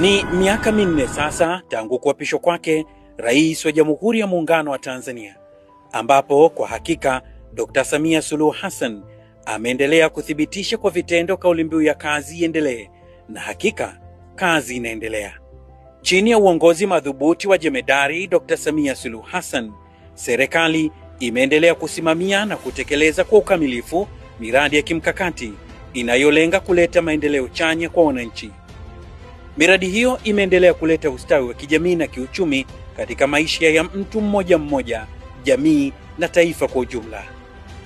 Ni miaka minne sasa tangu kuapishwa kwake Rais wa Jamhuri ya Muungano wa Tanzania, ambapo kwa hakika Dr. Samia Suluhu Hassan ameendelea kuthibitisha kwa vitendo kauli mbiu ya kazi iendelee, na hakika kazi inaendelea. Chini ya uongozi madhubuti wa Jemedari Dr. Samia Suluhu Hassan, serikali imeendelea kusimamia na kutekeleza kwa ukamilifu miradi ya kimkakati inayolenga kuleta maendeleo chanya kwa wananchi. Miradi hiyo imeendelea kuleta ustawi wa kijamii na kiuchumi katika maisha ya mtu mmoja mmoja, jamii na taifa kwa ujumla.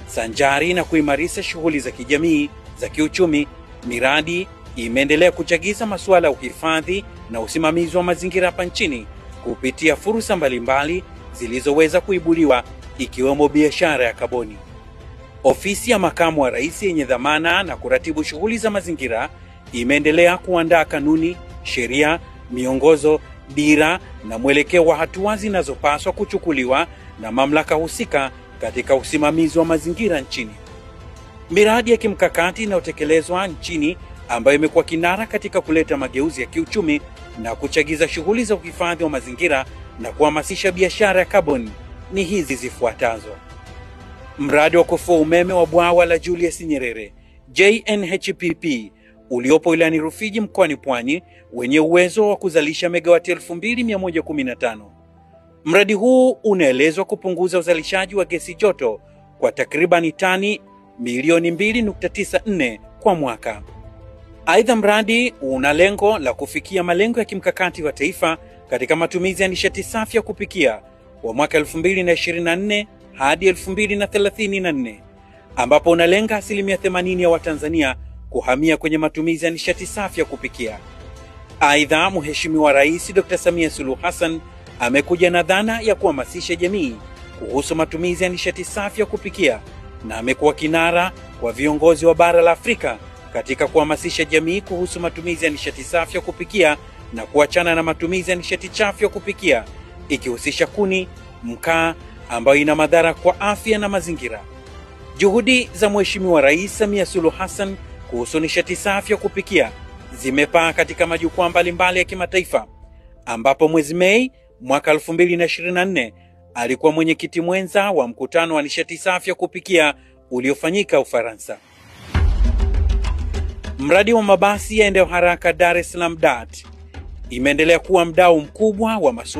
Sanjari na kuimarisha shughuli za kijamii, za kiuchumi, miradi imeendelea kuchagiza masuala ya uhifadhi na usimamizi wa mazingira hapa nchini kupitia fursa mbalimbali zilizoweza kuibuliwa, ikiwemo biashara ya kaboni. Ofisi ya Makamu wa Rais yenye dhamana na kuratibu shughuli za mazingira imeendelea kuandaa kanuni, sheria, miongozo, dira na mwelekeo wa hatua zinazopaswa kuchukuliwa na mamlaka husika katika usimamizi wa mazingira nchini. Miradi ya kimkakati inayotekelezwa nchini ambayo imekuwa kinara katika kuleta mageuzi ya kiuchumi na kuchagiza shughuli za uhifadhi wa mazingira na kuhamasisha biashara ya kaboni ni hizi zifuatazo. Mradi wa kufua umeme wa bwawa la Julius Nyerere JNHPP uliopo wilayani Rufiji mkoani Pwani, wenye uwezo wa kuzalisha megawati 2115. Mradi huu unaelezwa kupunguza uzalishaji wa gesi joto kwa takribani tani milioni 2.94 kwa mwaka. Aidha, mradi una lengo la kufikia malengo ya kimkakati wa taifa katika matumizi ya nishati safi ya kupikia wa mwaka 2024 hadi 2034, ambapo unalenga 80% ya Watanzania kuhamia kwenye matumizi ya nishati safi ya kupikia. Aidha, Mheshimiwa Rais Dr. Samia Suluhu Hassan amekuja na dhana ya kuhamasisha jamii kuhusu matumizi ya nishati safi ya kupikia, na amekuwa kinara kwa viongozi wa bara la Afrika katika kuhamasisha jamii kuhusu matumizi ya nishati safi ya kupikia na kuachana na matumizi ya nishati chafu ya kupikia, ikihusisha kuni, mkaa, ambayo ina madhara kwa afya na mazingira. Juhudi za Mheshimiwa Rais Samia Suluhu Hassan kuhusu nishati safi ya kupikia zimepaa katika majukwaa mbalimbali ya kimataifa, ambapo mwezi Mei mwaka 2024 alikuwa mwenyekiti mwenza wa mkutano wa nishati safi ya kupikia uliofanyika Ufaransa. Mradi wa mabasi yaendayo haraka Dar es Salaam DART imeendelea kuwa mdau mkubwa wa